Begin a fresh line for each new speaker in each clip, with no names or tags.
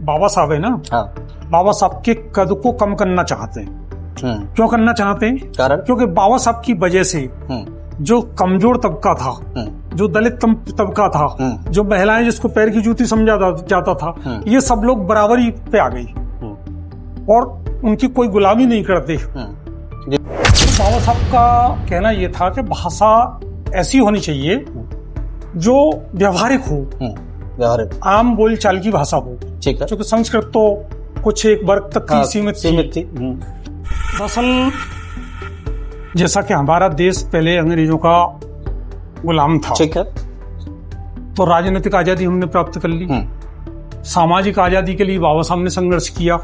बाबा साहब है ना,
हाँ।
बाबा साहब के कद को कम करना चाहते हैं। क्यों करना चाहते हैं?
कारण?
क्योंकि बाबा साहब की वजह से जो कमजोर तबका था, जो दलित तबका था, जो महिलाएं जिसको पैर की जूती समझा जाता था, ये सब लोग बराबरी पे आ गई और उनकी कोई गुलामी नहीं करते। तो बाबा साहब का कहना यह था कि भाषा ऐसी होनी चाहिए जो व्यवहारिक हो,
व्यवहारिक
आम बोलचाल की भाषा हो।
ठीक है।
क्योंकि संस्कृत तो कुछ एक वर्ग तक की सीमित थी। दरअसल जैसा कि हमारा देश पहले अंग्रेजों का गुलाम था,
ठीक है,
तो राजनीतिक आजादी हमने प्राप्त कर ली, सामाजिक आजादी के लिए बाबा साहब ने संघर्ष किया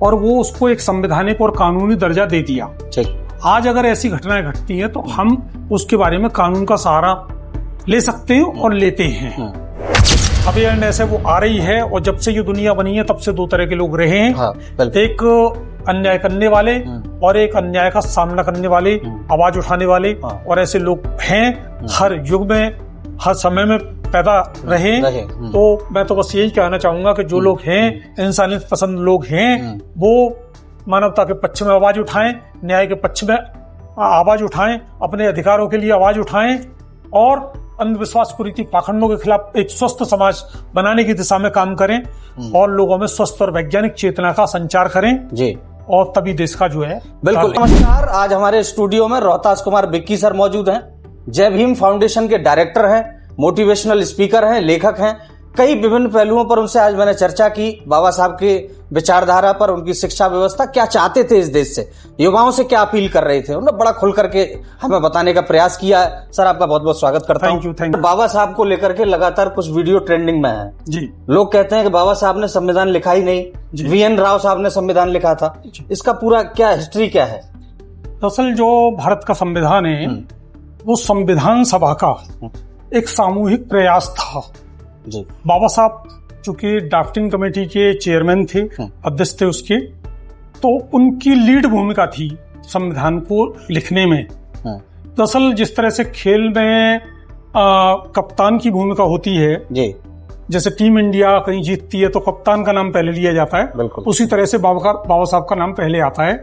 और वो उसको एक संवैधानिक और कानूनी दर्जा दे दिया।
ठीक।
आज अगर ऐसी घटनाएं घटती हैं तो हम उसके बारे में कानून का सहारा ले सकते हैं और लेते हैं। अवेयरनेस है वो आ रही है, और जब से ये दुनिया बनी है तब से दो तरह के लोग रहे हैं।
हाँ,
एक अन्याय करने वाले और एक अन्याय का सामना करने वाले, आवाज उठाने वाले, और ऐसे लोग हैं हर युग में, हर समय में पैदा रहे। तो मैं तो बस यही कहना चाहूंगा कि जो लोग हैं, इंसानियत पसंद लोग हैं, वो मानवता के पक्ष में आवाज उठाएं, न्याय के पक्ष में आवाज उठाएं, अपने अधिकारों के लिए आवाज उठाएं और अंधविश्वास, कुरीति, पाखंडों के खिलाफ एक स्वस्थ समाज बनाने की दिशा में काम करें और लोगों में स्वस्थ और वैज्ञानिक चेतना का संचार करें जी, और तभी देश का जो है।
बिल्कुल। नमस्कार, आज हमारे स्टूडियो में रोहतास कुमार बिक्की सर मौजूद हैं। जय भीम फाउंडेशन के डायरेक्टर हैं, मोटिवेशनल स्पीकर हैं, लेखक हैं। कई विभिन्न पहलुओं पर उनसे आज मैंने चर्चा की। बाबा साहब की विचारधारा पर, उनकी शिक्षा व्यवस्था, क्या चाहते थे इस देश से, युवाओं से क्या अपील कर रहे थे, उन्होंने बड़ा खुल करके हमें बताने का प्रयास किया है। सर, आपका बहुत बहुत स्वागत करता हूं।
Thank you.
बाबा साहब को लेकर के लगातार कुछ वीडियो ट्रेंडिंग में है जी। लोग कहते हैं कि बाबा साहब ने संविधान लिखा ही नहीं, VN राव साहब ने संविधान लिखा था। इसका पूरा क्या हिस्ट्री क्या है?
दरअसल जो भारत का संविधान है वो संविधान सभा का एक सामूहिक प्रयास था जी। बाबा साहब चूंकि ड्राफ्टिंग कमेटी के चेयरमैन थे, अध्यक्ष थे उसके, तो उनकी लीड भूमिका थी संविधान को लिखने में। दरअसल जिस तरह से खेल में कप्तान की भूमिका होती है जी, जैसे टीम इंडिया कहीं जीतती है तो कप्तान का नाम पहले लिया जाता है, उसी तरह से बाबा साहब का नाम पहले आता है।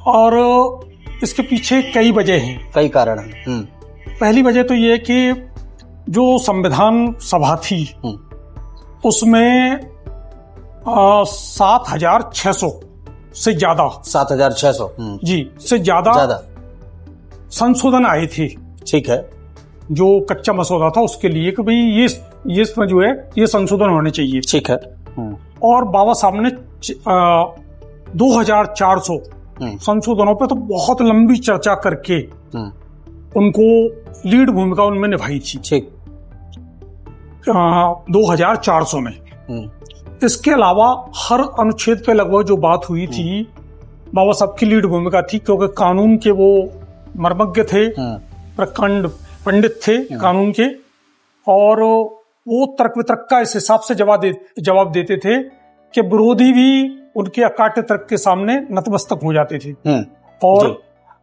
और इसके पीछे कई वजह हैं, कई कारण हैं। पहली वजह तो ये कि जो संविधान सभा थी उसमें 7,600 से ज्यादा, 7,600 जी से ज्यादा संशोधन आए थे। ठीक है। जो कच्चा मसौदा था उसके लिए कि भाई ये इसमें जो है ये संशोधन होने चाहिए। ठीक है। और बाबा साहब ने 2,400 संशोधनों पे तो बहुत लंबी चर्चा करके उनको लीड भूमिका उनमें निभाई थी। ठीक। 2,400 में। इसके अलावा हर अनुच्छेद पे लगभग जो बात हुई थी बाबा साहब की लीड भूमिका थी, क्योंकि कानून के वो मर्मज्ञ थे, प्रखंड पंडित थे कानून के, और वो तर्क वितर्क का इस हिसाब से जवाब देते थे कि विरोधी भी उनके अकाट्य तर्क के सामने नतमस्तक हो जाते थे। और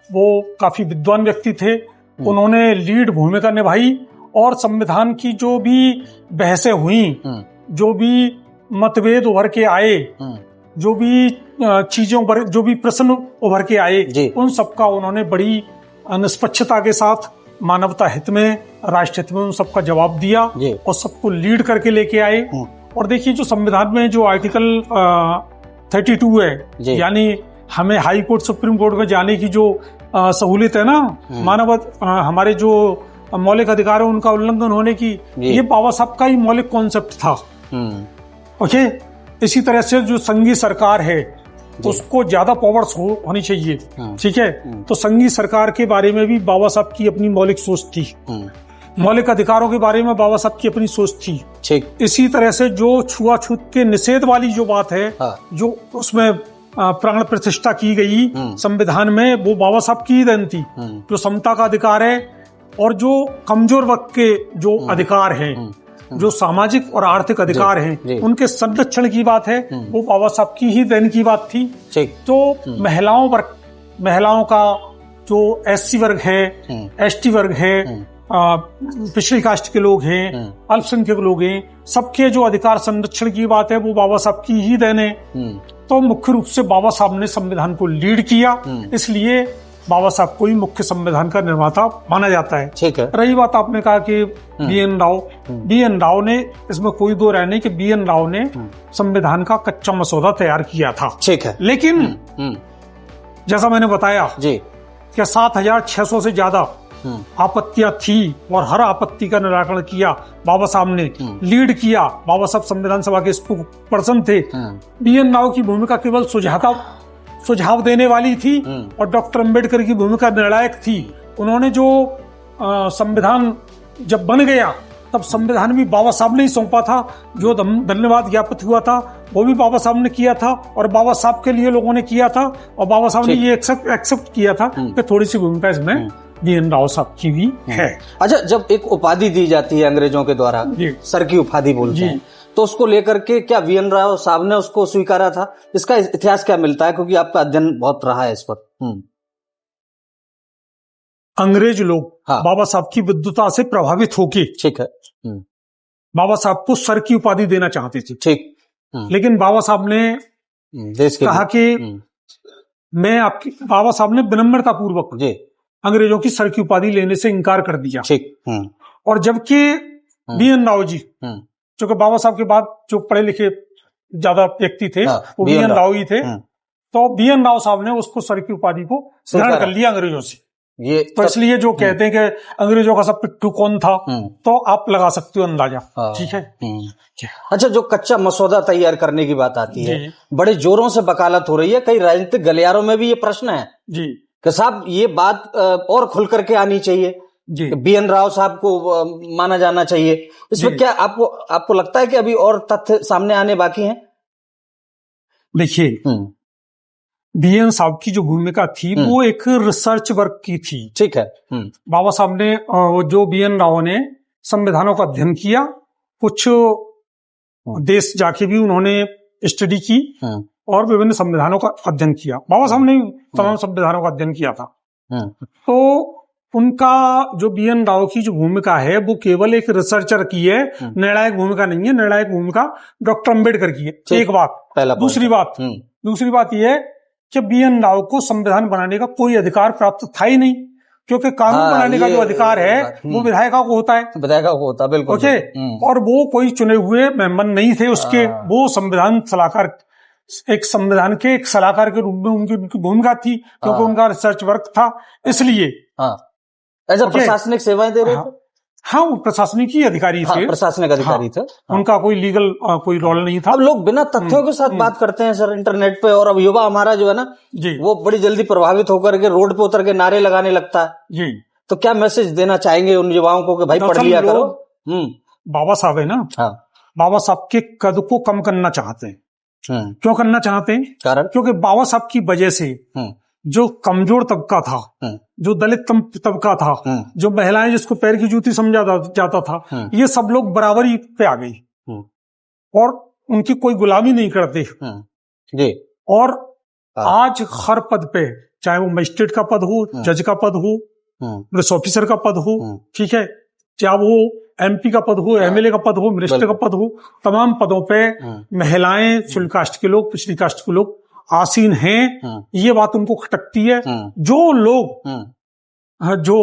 वो काफी विद्वान व्यक्ति थे, उन्होंने लीड भूमिका निभाई और संविधान की जो भी बहसें हुई, जो भी मतभेद उभर के आए, जो भी चीजों पर जो भी प्रश्न उभर के आए, उन सबका उन्होंने बड़ी निष्पक्षता के साथ मानवता हित में, राष्ट्र हित में उन सबका जवाब दिया और सबको लीड करके लेके आए। और देखिए जो संविधान में जो आर्टिकल 32 है, यानी हमें हाई कोर्ट सुप्रीम कोर्ट में जाने की जो सहूलियत है ना, हमारे जो मौलिक अधिकार है उनका उल्लंघन होने की, ये बाबा साहब का ही मौलिक कॉन्सेप्ट था। ओके। इसी तरह से जो संघीय सरकार है उसको ज्यादा पावर्स होनी चाहिए। ठीक है। तो संघीय सरकार के बारे में भी बाबा साहब की अपनी मौलिक सोच थी, मौलिक अधिकारों के बारे में बाबा साहब की अपनी सोच थी। ठीक। इसी तरह से जो छुआछूत के निषेध वाली जो बात है, जो उसमें प्राण प्रतिष्ठा की गई संविधान में, वो बाबा साहब की ही देन थी। जो समता का अधिकार है और जो कमजोर वर्ग के जो अधिकार हैं, जो सामाजिक और आर्थिक अधिकार हैं, उनके संरक्षण की बात है, वो बाबा साहब की ही देन की बात थी। तो महिलाओं का जो SC वर्ग है, ST वर्ग है, पिछड़ी कास्ट के लोग हैं, अल्पसंख्यक लोग हैं, सबके जो अधिकार संरक्षण की बात है वो बाबा साहब की ही देन है। तो मुख्य रूप से बाबा साहब ने संविधान को लीड किया, इसलिए बाबा साहब को ही मुख्य संविधान का निर्माता माना जाता है।
ठीक है।
रही बात आपने कहा कि बी एन राव ने, इसमें कोई दो राय नहीं कि बी एन राव ने संविधान का कच्चा मसौदा तैयार किया था।
ठीक है।
लेकिन जैसा मैंने बताया
जी
कि 7,600 से ज्यादा आपत्तियां थी और हर आपत्ति का निराकरण किया बाबा साहब ने, लीड किया। बाबा साहब संविधान सभा के पर्सन थे। बी एन राव की भूमिका केवल सुझाव देने वाली थी और डॉक्टर अंबेडकर की भूमिका निर्णायक थी। उन्होंने जो संविधान जब बन गया तब संविधान भी बाबा साहब ने ही सौंपा था। जो धन्यवाद ज्ञापित हुआ था वो भी बाबा साहब ने किया था और बाबा साहब के लिए लोगों ने किया था और बाबा साहब ने ये एक्सेप्ट किया था कि थोड़ी सी भूमिका इसमें बी एन राव साहब की भी है।
अच्छा, जब एक उपाधि दी जाती है अंग्रेजों के द्वारा, सर की उपाधि बोलते हैं, तो उसको लेकर के क्या बी एन राव साहब ने उसको स्वीकारा था? इसका इतिहास क्या मिलता है, क्योंकि आपका अध्ययन बहुत रहा है इस पर।
अंग्रेज लोग बाबा साहब की विद्वता से प्रभावित होके, ठीक है, बाबा साहब को सर की उपाधि देना चाहते थे। ठीक। लेकिन बाबा साहब ने कहा कि बाबा साहब ने विनम्रता पूर्वक अंग्रेजों की सर की उपाधि लेने से इनकार कर दिया। ठीक। और जबकि बी एन राव जी, जो कि बाबा साहब के बाद जो पढ़े लिखे ज्यादा व्यक्ति थे वो बी एन राव ही थे, तो बी एन राव साहब ने उसको सर की उपाधि को ग्रहण कर लिया अंग्रेजों से। ये तो इसलिए जो कहते हैं कि अंग्रेजों का सब पिट्ठू कौन था, तो आप लगा सकते हो अंदाजा। ठीक है।
अच्छा, जो कच्चा मसौदा तैयार करने की बात आती है, बड़े जोरों से वकालत हो रही है, कई राजनीतिक गलियारों में भी ये प्रश्न है जी कि साहब ये बात और खुल करके आनी चाहिए जी, बी एन राव साहब को माना जाना चाहिए। इसमें क्या आपको लगता है कि अभी और तथ्य सामने आने बाकी हैं?
देखिए, बी एन साहब की जो भूमिका थी वो एक रिसर्च वर्क की थी। ठीक है। बाबा साहब ने जो बी एन राव ने संविधानों का अध्ययन किया, कुछ देश जाके भी उन्होंने स्टडी की और विभिन्न संविधानों का अध्ययन किया। बाबा साहब ने तमाम संविधानों का अध्ययन किया था। तो उनका जो बी एन राव की जो भूमिका है वो केवल एक रिसर्चर की है, निर्णायक भूमिका नहीं है। निर्णायक भूमिका डॉक्टर अंबेडकर की है। एक बात। दूसरी बात यह है कि बी एन राव को संविधान बनाने का कोई अधिकार प्राप्त था ही नहीं, क्योंकि कानून बनाने का जो अधिकार है वो विधायिका को होता है। बिल्कुल। ओके। और वो कोई चुने हुए मेंबर नहीं थे उसके, वो संविधान सलाहकार, एक संविधान के एक सलाहकार के रूप में उनकी भूमिका थी, क्योंकि उनका रिसर्च वर्क था। इसलिए
ऐसा प्रशासनिक सेवाएं दे रहे थे।
हाँ, वो प्रशासनिक ही अधिकारी थे।
प्रशासनिक अधिकारी थे।
उनका कोई लीगल कोई रोल नहीं था।
अब लोग बिना तथ्यों के साथ बात करते हैं सर इंटरनेट पे, और अब युवा हमारा जो है ना जी, वो बड़ी जल्दी प्रभावित होकर के रोड पे उतर के नारे लगाने लगता है जी। तो क्या मैसेज देना चाहेंगे उन युवाओं को कि भाई पढ़ लिया करो?
बाबा साहब है ना, बाबा साहब के कद को कम करना चाहते हैं। क्यों करना चाहते हैं? कारण क्योंकि बाबा साहब की वजह से जो कमजोर तबका था, जो दलित तबका था, जो महिलाएं जिसको पैर की जूती समझा जाता था, ये सब लोग बराबरी पे आ गई और उनकी कोई गुलामी नहीं करते जी। और आज हर पद पे, चाहे वो मजिस्ट्रेट का पद हो, जज का पद हो, पुलिस ऑफिसर का पद हो, ठीक है, चाहे वो एमपी का पद हो, एमएलए का पद हो, मिनिस्टर का पद हो, तमाम पदों पे महिलाएं, शेड्यूल कास्ट के लोग, पिछड़ी कास्ट के लोग आसीन हैं। ये बात उनको खटकती है। जो लोग जो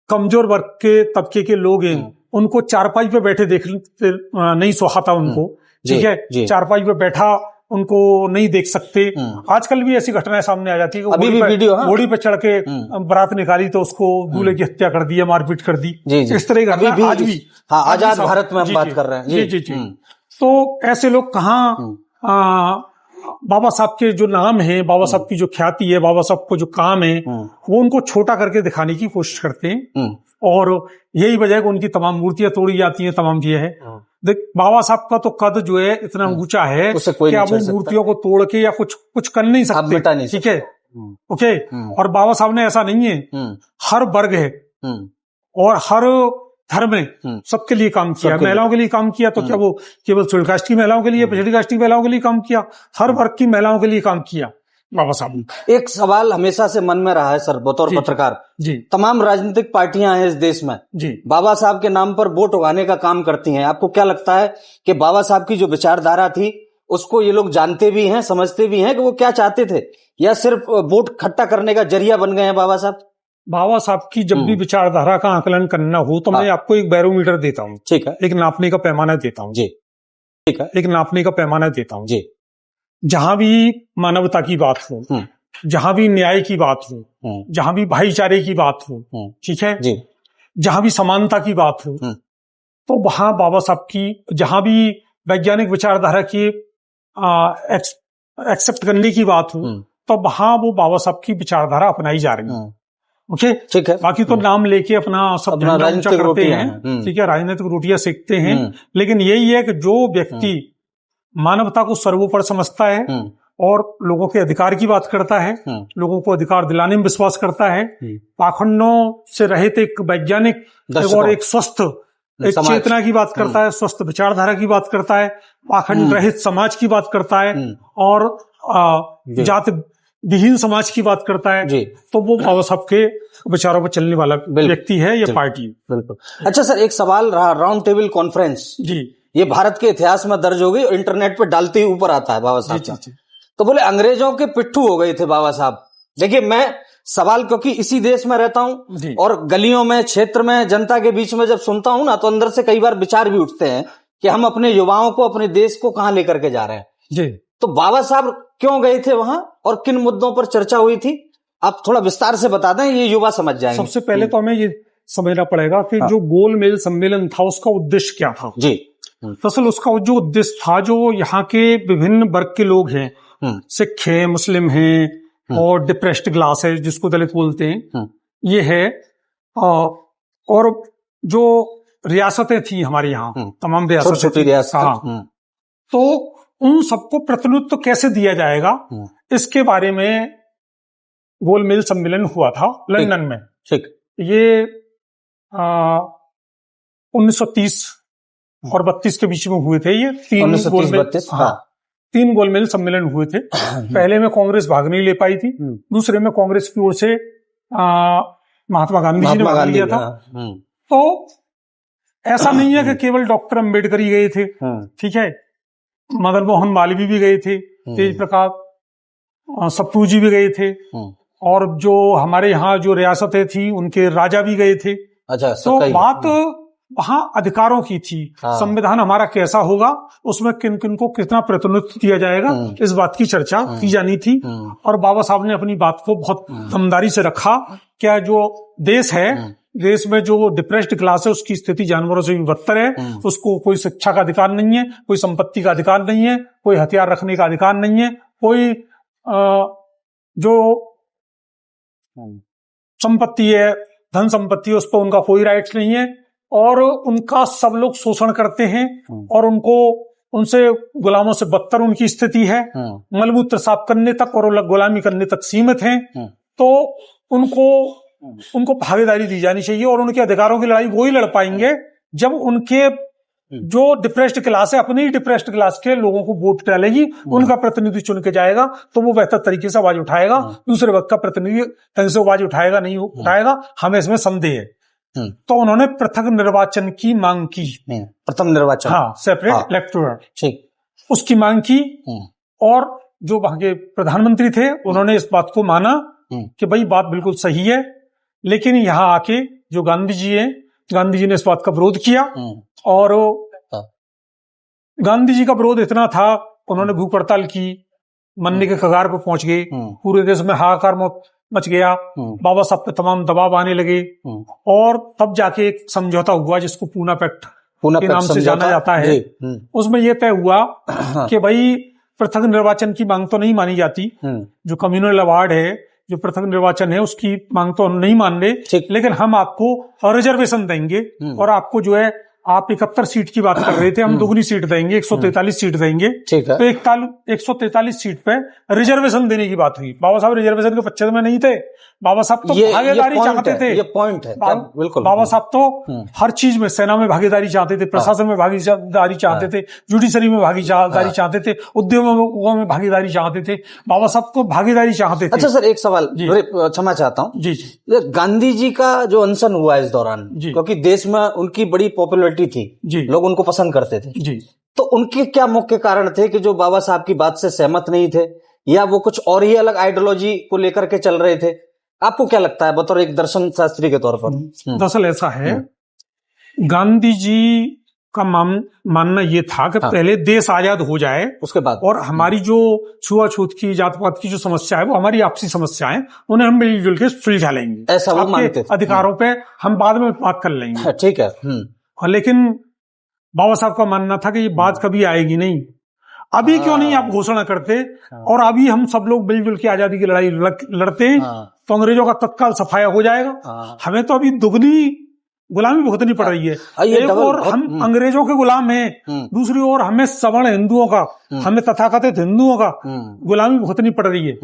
कमजोर वर्ग के तबके के लोग हैं, उनको चारपाई पे बैठे देख नहीं सुहाता उनको, ठीक है, चारपाई पे बैठा उनको नहीं देख सकते। आजकल भी ऐसी घटनाएं सामने आ जाती है। अभी भी वीडियो घोड़ी पे चढ़ के बारात निकाली तो उसको दूल्हे की हत्या कर दी या मारपीट कर दी। इस तरह की घटना आज भी
आजाद भारत में हम बात कर रहे हैं।
जी। तो ऐसे लोग कहाँ बाबा साहब के जो नाम है, बाबा साहब की जो ख्याति है, बाबा साहब को जो काम है, वो उनको छोटा करके दिखाने की कोशिश करते हैं। और यही वजह है कि उनकी तमाम मूर्तियां तोड़ी जाती हैं, तमाम ये है। देख, बाबा साहब का तो कद जो है इतना ऊंचा है कि आप वो मूर्तियों को तोड़ के या कुछ कर नहीं सकते। ठीक है, ओके। और बाबा साहब ने ऐसा नहीं है, हर वर्ग है और हर धर्म ने सबके लिए काम किया। महिलाओं के लिए काम किया, तो क्या वो केवल शेड्यूल कास्ट की महिलाओं के लिए, पिछड़ी कास्ट की महिलाओं के लिए काम किया? हर वर्ग की महिलाओं के लिए काम किया। बाबा साहब ने।
एक सवाल हमेशा से मन में रहा है सर, बतौर पत्रकार
जी,
तमाम राजनीतिक पार्टियां हैं इस देश में
जी,
बाबा साहब के नाम पर वोट उगाने का काम करती हैं। आपको क्या लगता है कि बाबा साहब की जो विचारधारा थी उसको ये लोग जानते भी हैं, समझते भी हैं कि वो क्या चाहते थे, या सिर्फ वोट इकट्ठा करने का जरिया बन गए हैं बाबा साहब?
बाबा साहब की जब भी विचारधारा का आकलन करना हो तो मैं आपको एक बैरोमीटर देता हूँ,
ठीक है,
एक नापने का पैमाना देता हूँ
जी, ठीक है,
एक नापने का पैमाना देता हूँ
जी।
जहां भी मानवता की बात हो, जहां भी न्याय की बात हो, जहां भी भाईचारे की बात हो, ठीक है
जी,
जहां भी समानता की बात हो, तो वहां बाबा साहब की, जहां भी वैज्ञानिक विचारधारा की एक्सेप्ट करने की बात हो, तो वहां वो बाबा साहब की विचारधारा अपनाई जा रही है। ओके, ठीक है। बाकी तो नाम लेके अपना सब झंडा ऊंचा करते हैं, ठीक है, राजनीतिक रोटियां सेकते हैं, लेकिन यही है कि जो व्यक्ति मानवता को सर्वोपरि समझता है और लोगों के अधिकार की बात करता है, लोगों को अधिकार दिलाने में विश्वास करता है, पाखंडों से रहित एक वैज्ञानिक और एक स्वस्थ एक चेतना की बात करता है, स्वस्थ विचारधारा की बात करता है, पाखंड रहित समाज की बात करता है और जाति विहीन समाज की बात करता है, तो वो बाबा साहब के विचारों पर चलने वाला व्यक्ति है या पार्टी।
बिल्कुल। अच्छा सर, एक सवाल रहा, राउंड टेबल कॉन्फ्रेंस जी, ये भारत के इतिहास में दर्ज हो गई, इंटरनेट पे डालते ही ऊपर आता है बाबा साहब। तो बोले अंग्रेजों के पिट्ठू हो गए थे बाबा साहब। देखिए, मैं सवाल क्योंकि इसी देश में रहता हूं और गलियों में, क्षेत्र में, जनता के बीच में जब सुनता हूं ना, तो अंदर से कई बार विचार भी उठते हैं कि हम अपने युवाओं को, अपने देश को कहां लेकर के जा रहे हैं जी। तो बाबा साहब क्यों गए थे वहां और किन मुद्दों पर चर्चा हुई थी, आप थोड़ा विस्तार से बता दें, ये युवा समझ जाएंगे।
सबसे पहले तो हमें ये समझना पड़ेगा कि जो गोलमेज सम्मेलन था उसका उद्देश्य क्या था जी। दरअसल उसका जो उद्देश्य था, जो यहाँ के विभिन्न वर्ग के लोग हैं, सिख है, मुस्लिम हैं और डिप्रेस्ड क्लास है जिसको दलित बोलते हैं, ये है, और जो रियासतें थी हमारे यहाँ, तमाम रियासतें, तो उन सबको प्रतिनिधित्व कैसे दिया जाएगा, इसके बारे में गोलमेज सम्मेलन हुआ था लंदन में। ठीक, ये 1930 और 32 के बीच में हुए थे। ये तीन गोलमेज सम्मेलन हुए थे। पहले में कांग्रेस भाग नहीं ले पाई थी, दूसरे में कांग्रेस की ओर से महात्मा गांधी जी ने भाग लिया था। तो ऐसा नहीं है कि केवल डॉक्टर अंबेडकर ही गए थे, ठीक है, मदन मोहन मालवीय भी गए थे, तेज प्रकाश सप्रू जी भी गए थे, और जो हमारे यहाँ जो रियासतें थी उनके राजा भी गए थे। अच्छा, तो बात वहां अधिकारों की थी। संविधान हमारा कैसा होगा, उसमें किन किन को कितना प्रतिनिधित्व दिया जाएगा, इस बात की चर्चा की जानी थी। और बाबा साहब ने अपनी बात को बहुत दमदारी से रखा। क्या जो देश है, देश में जो डिप्रेस्ड क्लास है उसकी स्थिति जानवरों से भी बदतर है, उसको कोई शिक्षा का अधिकार नहीं है, कोई संपत्ति का अधिकार नहीं है, कोई हथियार रखने का अधिकार नहीं है, कोई जो संपत्ति है, धन संपत्ति है, उस पर उनका कोई राइट्स नहीं है, और उनका सब लोग शोषण करते हैं और उनको, उनसे गुलामों से बदतर उनकी स्थिति है, मलमूत्र साफ करने तक और गुलामी करने तक सीमित हैं। तो उनको भागीदारी दी जानी चाहिए, और उनके अधिकारों की लड़ाई वो ही लड़ पाएंगे जब उनके जो डिप्रेस्ड क्लास है अपनी ही डिप्रेस्ड क्लास के लोगों को वोट डालेगी, उनका प्रतिनिधि चुन के जाएगा, तो वो बेहतर तरीके से आवाज उठाएगा। दूसरे वक्त का प्रतिनिधि ढंग से आवाज उठाएगा नहीं उठाएगा, हमें इसमें संदेह है। तो उन्होंने पृथक निर्वाचन की मांग की,
प्रथम निर्वाचन, हाँ,
सेपरेट इलेक्टोरल, ठीक, उसकी मांग की। और जो वहां के प्रधानमंत्री थे उन्होंने इस बात को माना कि भाई बात बिल्कुल सही है, लेकिन यहाँ आके जो गांधी जी हैं, गांधी जी ने इस बात का विरोध किया। और गांधी जी का विरोध इतना था, उन्होंने भूख हड़ताल की, मरने के कगार पर पहुंच गए, पूरे देश में हाहाकार मच गया, बाबा साहब पे तमाम दबाव आने लगे, और तब जाके एक समझौता हुआ जिसको पूना पैक्ट के नाम से जाना जाता है। उसमें यह तय हुआ कि भाई पृथक निर्वाचन की मांग तो नहीं मानी जाती, जो कम्युनल अवार्ड है, जो पृथक निर्वाचन है, उसकी मांग तो हम नहीं मान रहे, लेकिन हम आपको रिजर्वेशन देंगे, और आपको जो है, आप 71 सीट की बात कर रहे थे, हम दुगनी सीट देंगे, 143 सीट देंगे। तो 143 सीट पे रिजर्वेशन देने की बात हुई। बाबा साहब रिजर्वेशन के पक्ष में नहीं थे, बाबा साहब तो भागीदारी चाहते थे।
ये पॉइंट है बिल्कुल।
बाबा साहब तो हर चीज में, सेना में भागीदारी चाहते थे, प्रशासन में भागीदारी चाहते थे, जुडिशरी में भागीदारी चाहते थे, उद्योगों में भागीदारी चाहते थे। बाबा साहब तो भागीदारी चाहते थे।
अच्छा सर, एक सवाल क्षमा चाहता हूँ जी। गांधी जी का जो अनशन हुआ इस दौरान, क्योंकि देश में उनकी बड़ी पॉपुलैरिटी थी, लोग उनको पसंद करते थे जी, तो उनके क्या मुख्य कारण थे कि जो बाबा साहब की बात से सहमत नहीं थे, या वो कुछ और ही अलग आइडियोलॉजी को लेकर के चल रहे थे? आपको क्या लगता है बतौर एक दर्शन शास्त्री के तौर पर?
दरअसल ऐसा है, गांधी जी का मानना ये था कि पहले देश आजाद हो जाए उसके बाद, और हमारी जो छुआछूत की, जात पात की जो समस्या है, वो हमारी आपसी समस्या है, उन्हें हम मिलजुल के सुलझा लेंगे।
ऐसा वो मानते थे।
अधिकारों पे हम बाद में बात कर लेंगे।
ठीक है।
लेकिन बाबा साहब का मानना था कि ये बात कभी आएगी नहीं। अभी क्यों नहीं आप घोषणा करते, और अभी हम सब लोग मिलजुल के आजादी की लड़ाई लड़ते तो अंग्रेजों का तत्काल सफाया हो जाएगा। हमें तो अभी दुगनी गुलामी भुगतनी पड़ रही है। एक और हम अंग्रेजों के गुलाम हैं, दूसरी ओर हमें सवर्ण हिंदुओं का, हमें तथाकथित हिंदुओं का गुलामी भुगतनी पड़ रही है,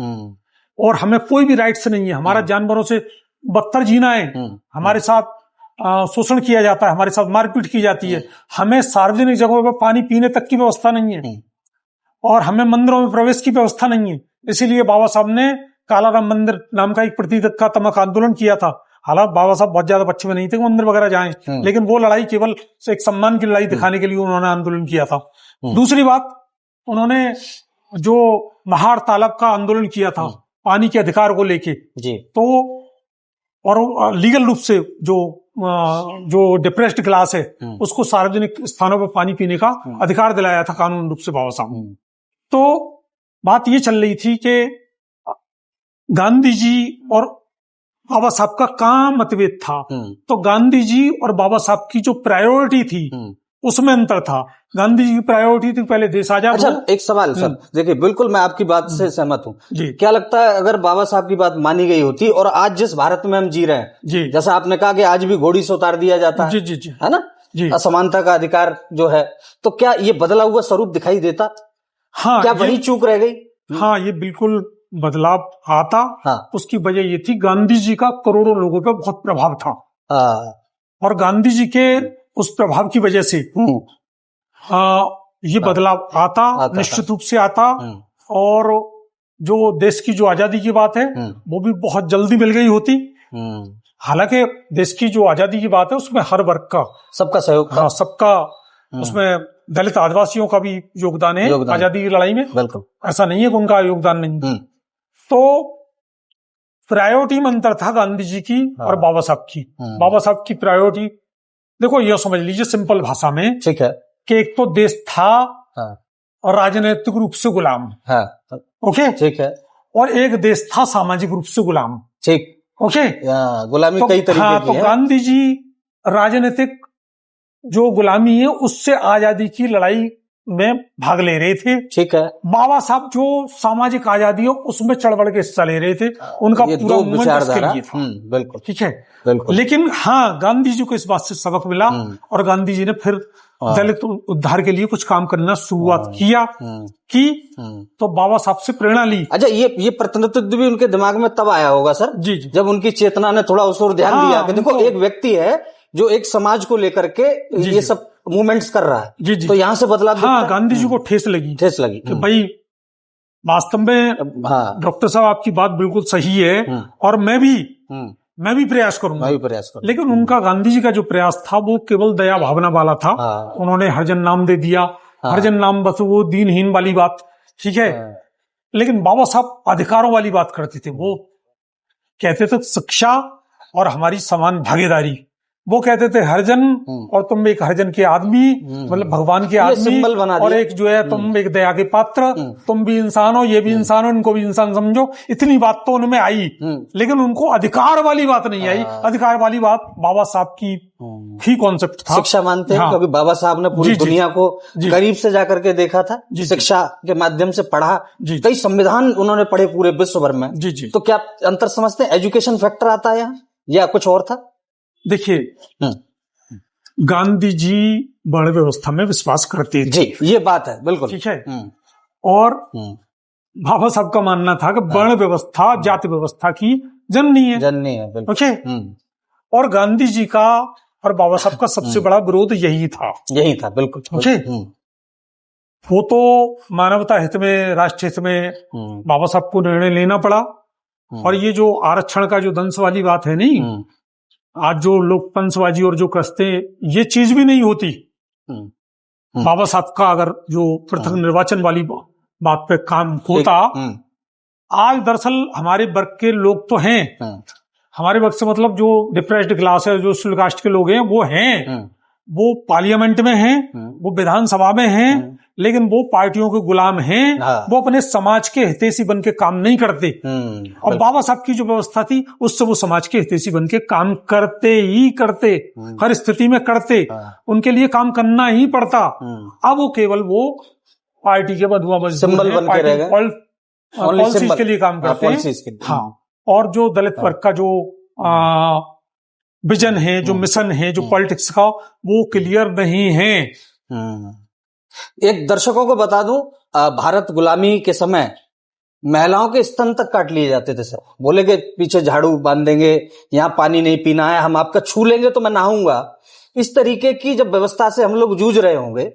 और हमें कोई भी राइट्स नहीं है। हमारा जानवरों से बदतर जीना है, हमारे साथ शोषण किया जाता है, हमारे साथ मारपीट की जाती है, हमें सार्वजनिक जगहों पर पानी पीने तक की व्यवस्था नहीं है, और हमें मंदिरों में प्रवेश की व्यवस्था नहीं है। इसीलिए बाबा साहब ने काला राम मंदिर नाम का एक प्रतीकात्मक आंदोलन किया था। हालांकि बाबा साहब बहुत ज्यादा पक्ष में नहीं थे कि मंदिर वगैरह जाएं, लेकिन वो लड़ाई केवल एक सम्मान की लड़ाई दिखाने के लिए उन्होंने आंदोलन किया था। दूसरी बात, उन्होंने जो महार तालाब का आंदोलन किया था पानी के अधिकार को लेके, तो और लीगल रूप से जो डिप्रेस्ड क्लास है उसको सार्वजनिक स्थानों पर पानी पीने का अधिकार दिलाया था कानून रूप से बाबा साहब। तो बात ये चल रही थी कि गांधी जी और बाबा साहब का कहाँ मतभेद था। तो गांधी जी और बाबा साहब की जो प्रायोरिटी थी उसमें अंतर था। गांधी जी की प्रायोरिटी थी पहले देश आजाद।
अच्छा, एक सवाल सर, देखिए बिल्कुल मैं आपकी बात से सहमत हूँ। क्या लगता है अगर बाबा साहब की बात मानी गई होती, और आज जिस भारत में हम जी रहे हैं जी, जैसा आपने कहा कि आज भी घोड़ी से उतार दिया जाता है, जी, जी, है ना जी, असमानता का अधिकार जो है, तो क्या ये बदला हुआ स्वरूप दिखाई देता? हाँ, क्या वही चूक रह गई?
हाँ, ये बिल्कुल बदलाव आता। हाँ। उसकी वजह ये थी गांधी जी का करोड़ों लोगों पर बहुत प्रभाव था। और गांधी जी के उस प्रभाव की वजह से ये बदलाव आता निश्चित रूप से आता। और जो देश की जो आजादी की बात है वो भी बहुत जल्दी मिल गई होती। हालांकि देश की जो आजादी की बात है उसमें हर वर्ग का, सबका सहयोग, हाँ, सबका, उसमें दलित आदिवासियों का भी योगदान है आजादी की लड़ाई में। बिल्कुल ऐसा नहीं है कि उनका योगदान नहीं। तो प्रायोरिटी में अंतर था गांधी जी की और बाबा साहब की। बाबा साहब की प्रायोरिटी देखो, ये समझ लीजिए सिंपल भाषा में, ठीक है, कि एक तो देश था और राजनीतिक रूप से गुलाम, ओके, ठीक है, और एक देश था सामाजिक रूप से गुलाम, ठीक, ओके, गुलामी कई तरीके की है। तो गांधी जी राजनीतिक जो गुलामी है उससे आजादी की लड़ाई में भाग ले रहे थे, ठीक है। बाबा साहब जो सामाजिक आजादी है उसमें चढ़-बढ़ के हिस्सा ले रहे थे, उनका पूरा मूवमेंट उसके लिए था। बिल्कुल ठीक है, बिल्कुल। लेकिन हाँ, गांधी जी को इस बात से सबक मिला और गांधी जी ने फिर दलित उद्धार के लिए कुछ काम करना शुरुआत किया तो बाबा साहब से प्रेरणा ली। अच्छा, ये प्रतिनिधित्व भी उनके दिमाग में तब आया होगा सर, जी, जब उनकी चेतना ने थोड़ा उस ओर ध्यान दिया कि देखो एक व्यक्ति है जो एक समाज को लेकर के ये सब मूवमेंट्स कर रहा है, जी, जी, तो यहाँ से बदलाव। हाँ, गांधी जी को ठेस लगी कि भाई वास्तव में डॉक्टर साहब आपकी बात बिल्कुल सही है और मैं भी प्रयास करूंगा, लेकिन उनका गांधी जी का जो प्रयास था वो केवल दया भावना वाला था। उन्होंने हरिजन नाम दे दिया, हरिजन नाम बस वो दीनहीन वाली बात, ठीक है। लेकिन बाबा साहब अधिकारों वाली बात करते थे। वो कहते थे शिक्षा और हमारी समान भागीदारी। वो कहते थे हरिजन और तुम एक हरिजन के आदमी, मतलब भगवान के आदमी, और एक जो है तुम एक दया के पात्र, तुम भी इंसान हो, ये भी इंसान हो, इनको भी इंसान समझो। इतनी बात तो उनमें आई, लेकिन उनको अधिकार वाली बात नहीं आई। अधिकार वाली बात बाबा साहब की ही कॉन्सेप्ट था। शिक्षा मानते हैं क्योंकि बाबा साहब ने पूरी दुनिया को करीब से जाकर के देखा था, शिक्षा के माध्यम से पढ़ा, कई संविधान उन्होंने पढ़े पूरे विश्व भर में। तो क्या अंतर समझते हैं? एजुकेशन फैक्टर आता है यहाँ या कुछ और था? देखिए, गांधी जी वर्ण व्यवस्था में विश्वास करते थे, जी, ये बात है, बिल्कुल ठीक है। और बाबा साहब का मानना था कि वर्ण व्यवस्था, जाति व्यवस्था की जननी है।
जननी है, बिल्कुल।
ओके। और गांधी जी का और बाबा साहब का सबसे बड़ा विरोध यही था।
यही था, बिल्कुल।
ओके। वो तो मानवता हित में, राष्ट्र हित में बाबा साहब को निर्णय लेना पड़ा। और ये जो आरक्षण का जो दंशवादी बात है नहीं, आज जो लोग पंचवाजी और जो कसते, ये चीज भी नहीं होती बाबा साहब का अगर जो पृथक निर्वाचन वाली बात पे काम होता। आज दरअसल हमारे वर्ग के लोग तो हैं, हमारे वर्ग से मतलब जो डिप्रेस्ड क्लास है, जो शेड्यूल कास्ट के लोग हैं, वो हैं, वो पार्लियामेंट में हैं, वो विधानसभा में हैं, लेकिन वो पार्टियों के गुलाम हैं। वो अपने समाज के हितैषी बन के काम नहीं करते। और बाबा साहब की जो व्यवस्था थी उससे वो समाज के हितैषी बन के काम करते ही करते, हर स्थिति में करते, उनके लिए काम करना ही पड़ता। अब वो केवल वो पार्टी के बधुआ मजदूर हैं, पॉलिसीज के लिए काम करते हैं। हाँ। और जो दलित वर्ग का जो विजन है, जो मिशन है, जो पॉलिटिक्स का, वो क्लियर नहीं है।
एक दर्शकों को बता दूं, भारत गुलामी के समय महिलाओं के स्तन तक काट लिए जाते थे सर। बोले के पीछे झाड़ू बांध देंगे, यहाँ पानी नहीं पीना है, हम आपका छू लेंगे तो मैं नहाऊंगा। इस तरीके की जब व्यवस्था से हम लोग जूझ रहे होंगे,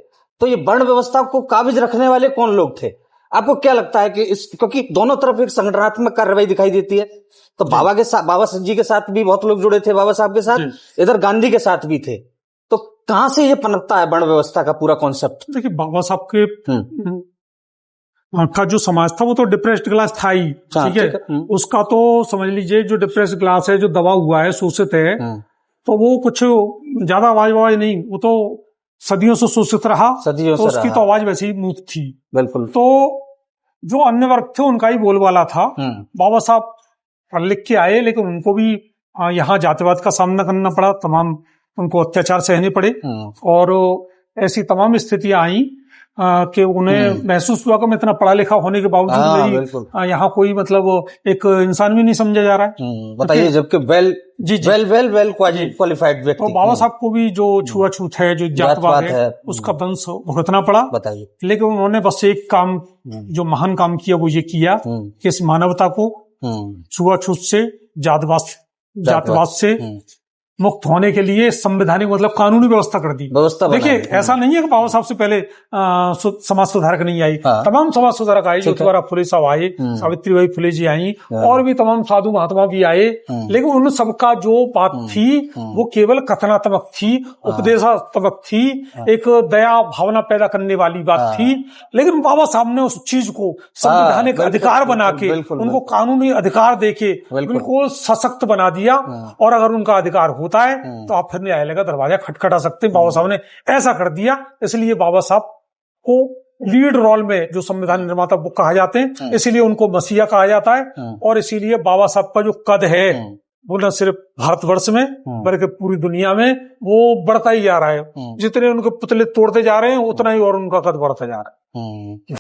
तो ये वर्ण व्यवस्था को काबिज रखने वाले कौन लोग थे? आपको क्या लगता है कि इस, क्योंकि दोनों तरफ एक संगठनात्मक कार्रवाई दिखाई देती है, तो बाबा के साथ, बाबा जी के साथ भी बहुत लोग जुड़े थे, बाबा साहब के साथ, इधर गांधी के साथ भी थे, तो कहां से ये पनपता है वर्ण व्यवस्था का पूरा कॉन्सेप्ट?
देखिए, बाबा साहब के का जो समाज था वो तो डिप्रेस्ड क्लास था ही, ठीक है। उसका तो समझ लीजिए जो डिप्रेस्ड क्लास है, जो दबा हुआ है, शोषित है, तो वो कुछ ज्यादा आवाज नहीं, वो तो सदियों से शोषित रहा, सदियों तो उसकी तो आवाज वैसे ही मूक थी, बिल्कुल। तो जो अन्य वर्ग थे उनका ही बोलबाला था। बाबा साहब पढ़ लिख के आए, लेकिन उनको भी यहाँ जातिवाद का सामना करना पड़ा, तमाम उनको अत्याचार सहने पड़े, और ऐसी तमाम स्थितियां आई कि उन्हें महसूस हुआ कि मैं इतना पढ़ा लिखा होने के बावजूद मेरी यहाँ कोई मतलब एक इंसान भी नहीं समझा जा रहा है।
बताइए, जबकि वेल क्वालिफाइड व्यक्ति।
तो बाबा साहब को भी जो छुआछूत है, जो जातवाद है, उसका दंश भुगतना पड़ा। बताइए। लेकिन उन्होंने बस एक काम, जो महान काम किया, वो ये किया कि इस मानवता को छुआछूत से, जातवाद से मुक्त होने के लिए संवैधानिक मतलब कानूनी व्यवस्था कर दी। देखिए, ऐसा नहीं है कि बाबा साहब से पहले समाज सुधारक नहीं आई। तमाम समाज सुधारक आए, ज्योतिबा फुले साहब आए, सावित्रीबाई फुले जी आई, और भी तमाम साधु महात्मा भी आए, लेकिन उन सबका जो बात थी वो केवल कथनात्मक थी, उपदेशात्मक थी, एक दया भावना पैदा करने वाली बात थी। लेकिन बाबा साहब ने उस चीज को संवैधानिक अधिकार बना के, उनको कानूनी अधिकार देके बिल्कुल सशक्त बना दिया। और अगर उनका अधिकार होता है तो आप फिर न्यायालय का दरवाजा खटखटा सकते हैं। बाबा साहब ने ऐसा कर दिया, इसलिए बाबा साहब को लीड रोल में जो संविधान निर्माता वो कहा जाते हैं, इसीलिए उनको मसीहा कहा जाता है। और इसीलिए बाबा साहब का जो कद है वो न सिर्फ भारतवर्ष में बल्कि पूरी दुनिया में वो बढ़ता ही जा रहा है। जितने उनके पुतले तोड़ते जा रहे हैं, उतना ही और उनका कद बढ़ता जा रहा है।